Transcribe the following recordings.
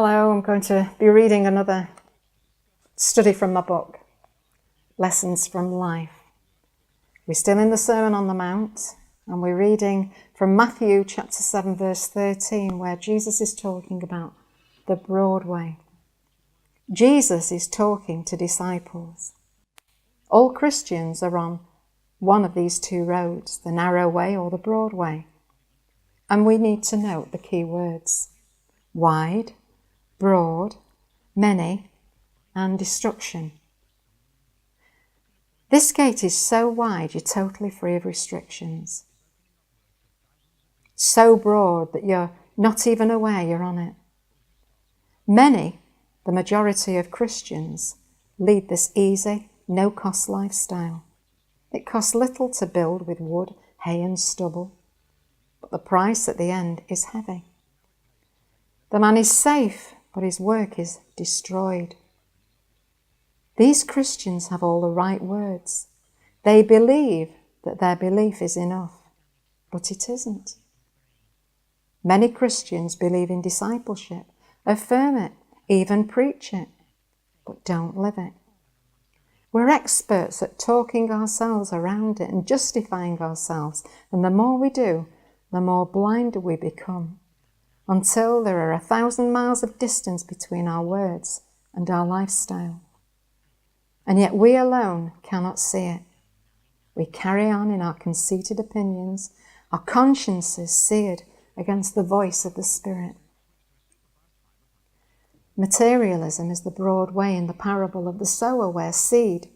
Hello, I'm going to be reading another study from my book, Lessons from Life. We're still in the Sermon on the Mount, and we're reading from Matthew chapter 7, verse 13, where Jesus is talking about the broad way. Jesus is talking to disciples. All Christians are on one of these two roads, the narrow way or the broad way. And we need to note the key words: wide, broad, many, and destruction. This gate is so wide you're totally free of restrictions. So broad that you're not even aware you're on it. Many, the majority of Christians, lead this easy, no-cost lifestyle. It costs little to build with wood, hay and stubble, but the price at the end is heavy. The man is safe, but his work is destroyed. These Christians have all the right words. They believe that their belief is enough, but it isn't. Many Christians believe in discipleship, affirm it, even preach it, but don't live it. We're experts at talking ourselves around it and justifying ourselves, and the more we do, the more blind we become, until there are 1,000 miles of distance between our words and our lifestyle. And yet we alone cannot see it. We carry on in our conceited opinions, our consciences seared against the voice of the Spirit. Materialism is the broad way in the parable of the sower, where seed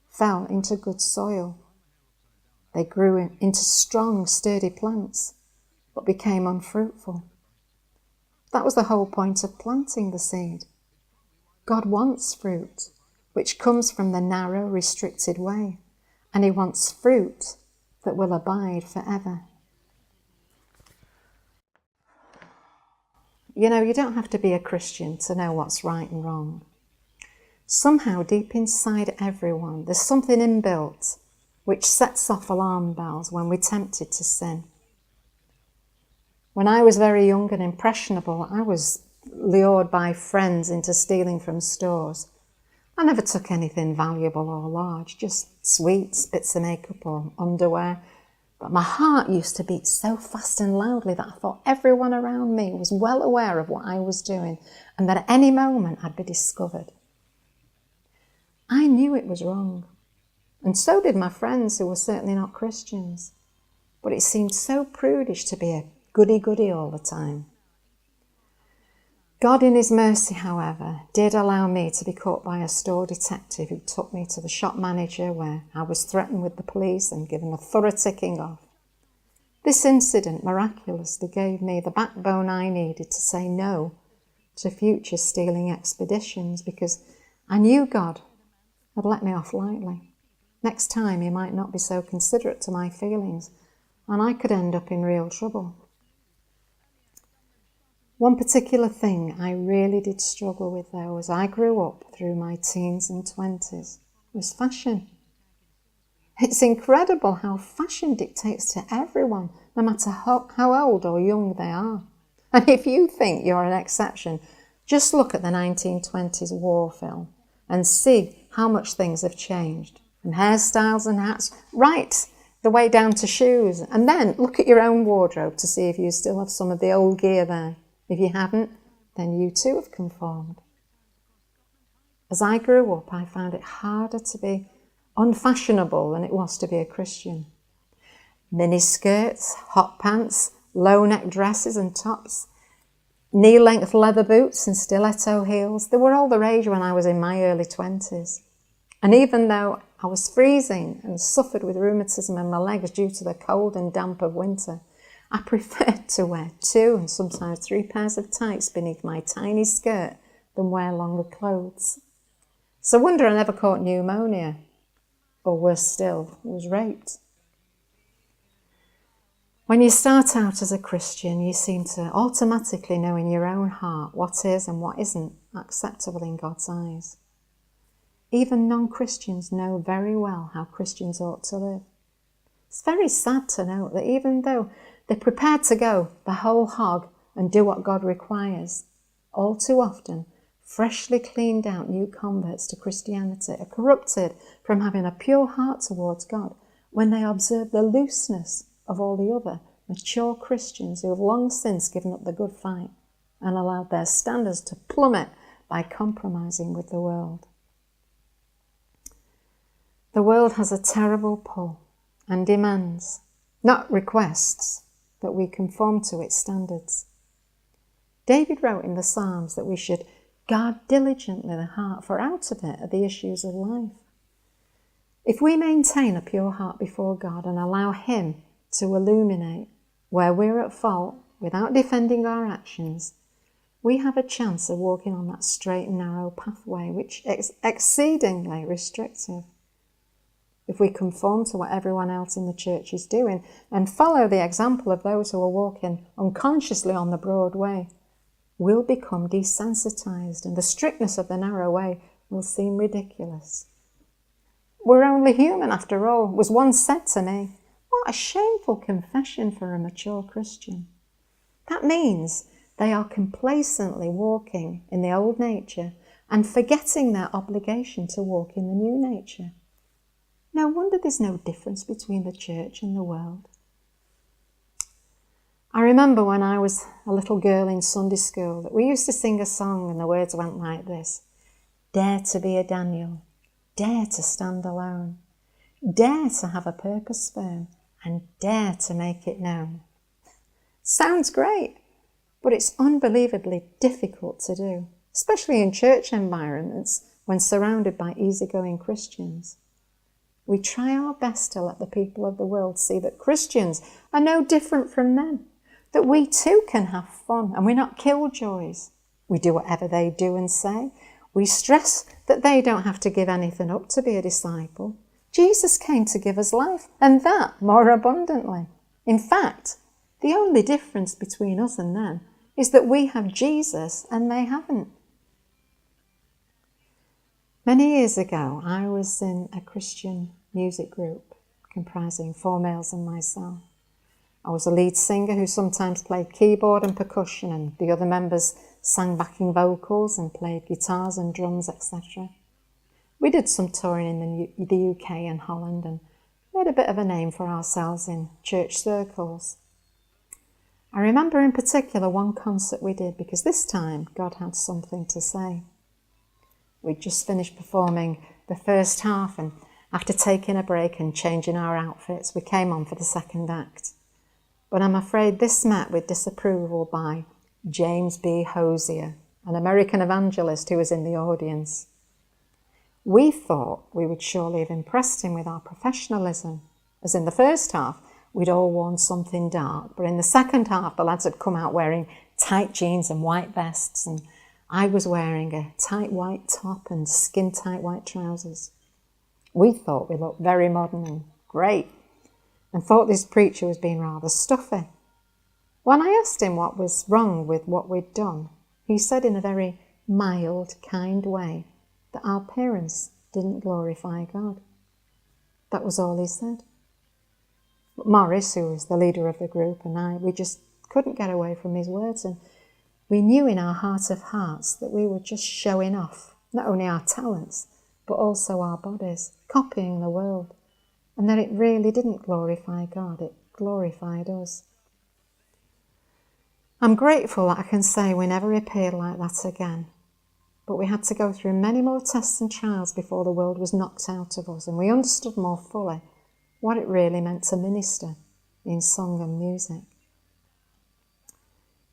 fell into good soil. They grew into strong, sturdy plants, but became unfruitful. That was the whole point of planting the seed. God wants fruit, which comes from the narrow, restricted way, and He wants fruit that will abide forever. You know, you don't have to be a Christian to know what's right and wrong. Somehow, deep inside everyone, there's something inbuilt which sets off alarm bells when we're tempted to sin. When I was very young and impressionable, I was lured by friends into stealing from stores. I never took anything valuable or large, just sweets, bits of makeup or underwear. But my heart used to beat so fast and loudly that I thought everyone around me was well aware of what I was doing and that at any moment I'd be discovered. I knew it was wrong, and so did my friends who were certainly not Christians. But it seemed so prudish to be a goody-goody all the time. God in His mercy, however, did allow me to be caught by a store detective who took me to the shop manager, where I was threatened with the police and given a thorough ticking off. This incident miraculously gave me the backbone I needed to say no to future stealing expeditions, because I knew God had let me off lightly. Next time He might not be so considerate to my feelings, and I could end up in real trouble. One particular thing I really did struggle with, though, as I grew up through my teens and 20s, was fashion. It's incredible how fashion dictates to everyone, no matter how old or young they are. And if you think you're an exception, just look at the 1920s war film and see how much things have changed, from hairstyles and hats, right the way down to shoes. And then look at your own wardrobe to see if you still have some of the old gear there. If you haven't, then you too have conformed. As I grew up, I found it harder to be unfashionable than it was to be a Christian. Mini skirts, hot pants, low-neck dresses and tops, knee-length leather boots and stiletto heels, they were all the rage when I was in my early 20s. And even though I was freezing and suffered with rheumatism in my legs due to the cold and damp of winter, I preferred to wear 2 and sometimes 3 pairs of tights beneath my tiny skirt than wear longer clothes. It's a wonder I never caught pneumonia, or worse still, was raped. When you start out as a Christian, you seem to automatically know in your own heart what is and what isn't acceptable in God's eyes. Even non-Christians know very well how Christians ought to live. It's very sad to note that even though they're prepared to go the whole hog and do what God requires, all too often, freshly cleaned out new converts to Christianity are corrupted from having a pure heart towards God when they observe the looseness of all the other mature Christians who have long since given up the good fight and allowed their standards to plummet by compromising with the world. The world has a terrible pull and demands, not requests, that we conform to its standards. David wrote in the Psalms that we should guard diligently the heart, for out of it are the issues of life. If we maintain a pure heart before God and allow Him to illuminate where we're at fault without defending our actions, we have a chance of walking on that straight and narrow pathway, which is exceedingly restrictive. If we conform to what everyone else in the church is doing and follow the example of those who are walking unconsciously on the broad way, we'll become desensitized and the strictness of the narrow way will seem ridiculous. We're only human after all, was once said to me. What a shameful confession for a mature Christian. That means they are complacently walking in the old nature and forgetting their obligation to walk in the new nature. No wonder there's no difference between the church and the world. I remember when I was a little girl in Sunday school that we used to sing a song and the words went like this. Dare to be a Daniel, dare to stand alone, dare to have a purpose firm, and dare to make it known. Sounds great, but it's unbelievably difficult to do, especially in church environments when surrounded by easygoing Christians. We try our best to let the people of the world see that Christians are no different from them, that we too can have fun and we're not killjoys. We do whatever they do and say. We stress that they don't have to give anything up to be a disciple. Jesus came to give us life, and that more abundantly. In fact, the only difference between us and them is that we have Jesus and they haven't. Many years ago, I was in a Christian music group comprising 4 males and myself. I was a lead singer who sometimes played keyboard and percussion, and the other members sang backing vocals and played guitars and drums, etc. We did some touring in the UK and Holland and made a bit of a name for ourselves in church circles. I remember in particular one concert we did because this time God had something to say. We'd just finished performing the first half, and after taking a break and changing our outfits, we came on for the second act. But I'm afraid this met with disapproval by James B. Hosier, an American evangelist who was in the audience. We thought we would surely have impressed him with our professionalism, as in the first half we'd all worn something dark, but in the second half the lads had come out wearing tight jeans and white vests, and I was wearing a tight white top and skin-tight white trousers. We thought we looked very modern and great, and thought this preacher was being rather stuffy. When I asked him what was wrong with what we'd done, he said in a very mild, kind way that our appearance didn't glorify God. That was all he said. But Morris, who was the leader of the group, and I, we just couldn't get away from his words, and we knew in our heart of hearts that we were just showing off not only our talents, but also our bodies, copying the world, and that it really didn't glorify God, it glorified us. I'm grateful that I can say we never appeared like that again, but we had to go through many more tests and trials before the world was knocked out of us, and we understood more fully what it really meant to minister in song and music.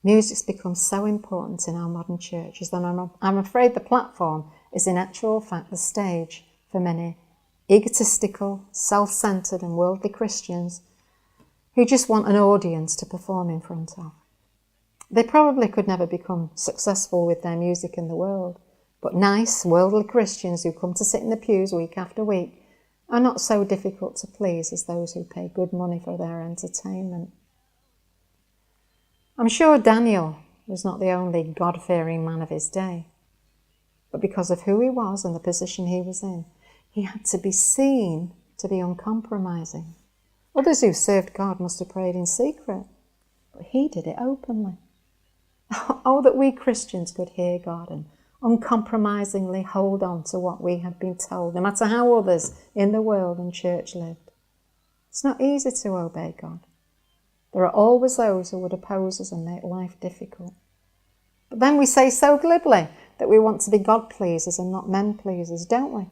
Music's become so important in our modern churches that I'm afraid the platform is in actual fact the stage for many egotistical, self-centred and worldly Christians who just want an audience to perform in front of. They probably could never become successful with their music in the world, but nice, worldly Christians who come to sit in the pews week after week are not so difficult to please as those who pay good money for their entertainment. I'm sure Daniel was not the only God-fearing man of his day, but because of who he was and the position he was in, he had to be seen to be uncompromising. Others who served God must have prayed in secret, but he did it openly. Oh, that we Christians could hear God and uncompromisingly hold on to what we had been told, no matter how others in the world and church lived. It's not easy to obey God. There are always those who would oppose us and make life difficult. But then we say so glibly that we want to be God-pleasers and not men-pleasers, don't we?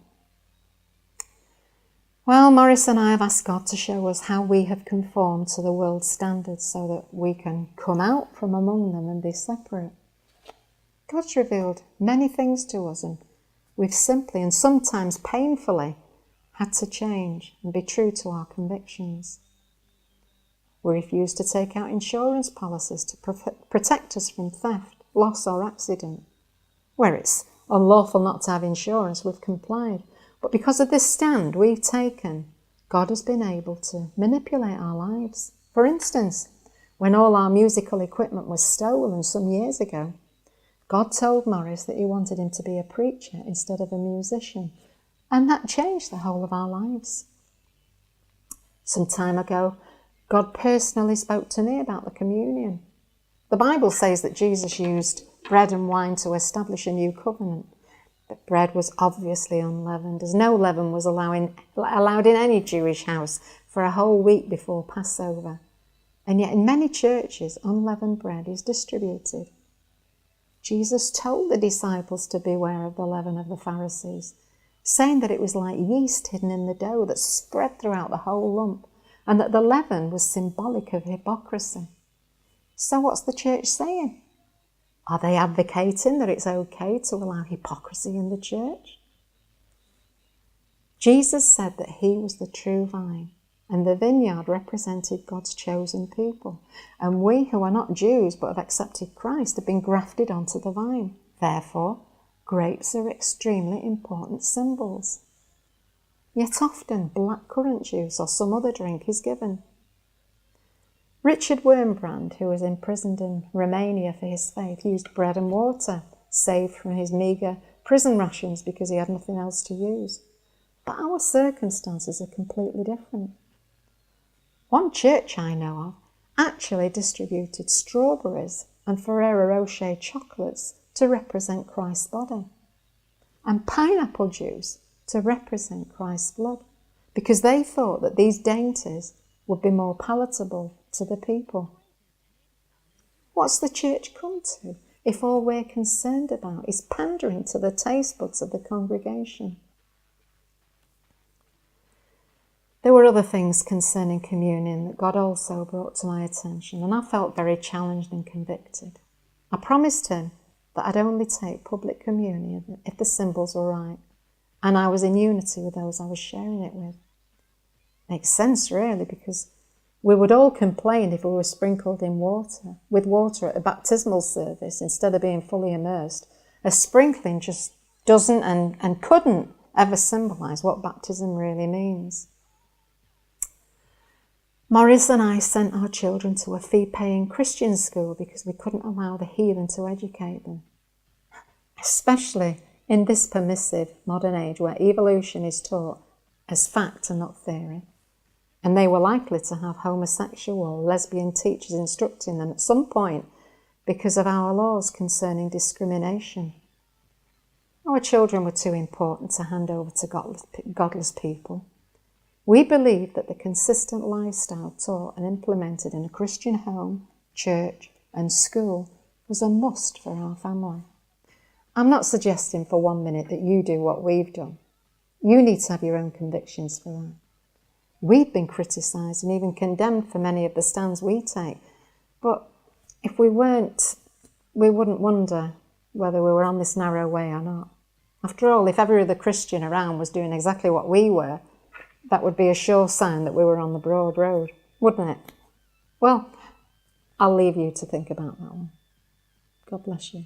Well, Maurice and I have asked God to show us how we have conformed to the world's standards so that we can come out from among them and be separate. God's revealed many things to us, and we've simply and sometimes painfully had to change and be true to our convictions. We refuse to take out insurance policies to protect us from theft, loss or accident. Where it's unlawful not to have insurance, we've complied. But because of this stand we've taken, God has been able to manipulate our lives. For instance, when all our musical equipment was stolen some years ago, God told Maurice that he wanted him to be a preacher instead of a musician. And that changed the whole of our lives. Some time ago, God personally spoke to me about the communion. The Bible says that Jesus used bread and wine to establish a new covenant. But bread was obviously unleavened, as no leaven was allowed in any Jewish house for a whole week before Passover. And yet in many churches, unleavened bread is distributed. Jesus told the disciples to beware of the leaven of the Pharisees, saying that it was like yeast hidden in the dough that spread throughout the whole lump, and that the leaven was symbolic of hypocrisy. So what's the church saying? Are they advocating that it's okay to allow hypocrisy in the church? Jesus said that he was the true vine, and the vineyard represented God's chosen people. And we who are not Jews but have accepted Christ have been grafted onto the vine. Therefore, grapes are extremely important symbols. Yet often black currant juice or some other drink is given. Richard Wurmbrand, who was imprisoned in Romania for his faith, used bread and water, saved from his meagre prison rations because he had nothing else to use. But our circumstances are completely different. One church I know of actually distributed strawberries and Ferrero Rocher chocolates to represent Christ's body, and pineapple juice to represent Christ's blood, because they thought that these dainties would be more palatable to the people. What's the church come to if all we're concerned about is pandering to the taste buds of the congregation? There were other things concerning communion that God also brought to my attention, and I felt very challenged and convicted. I promised him that I'd only take public communion if the symbols were right, and I was in unity with those I was sharing it with. Makes sense, really, because we would all complain if we were sprinkled with water at a baptismal service instead of being fully immersed. A sprinkling just doesn't and couldn't ever symbolise what baptism really means. Maurice and I sent our children to a fee-paying Christian school because we couldn't allow the heathen to educate them, especially in this permissive modern age where evolution is taught as fact and not theory. And they were likely to have homosexual or lesbian teachers instructing them at some point because of our laws concerning discrimination. Our children were too important to hand over to godless people. We believed that the consistent lifestyle taught and implemented in a Christian home, church and school was a must for our family. I'm not suggesting for 1 minute that you do what we've done. You need to have your own convictions for that. We've been criticised and even condemned for many of the stands we take. But if we weren't, we wouldn't wonder whether we were on this narrow way or not. After all, if every other Christian around was doing exactly what we were, that would be a sure sign that we were on the broad road, wouldn't it? Well, I'll leave you to think about that one. God bless you.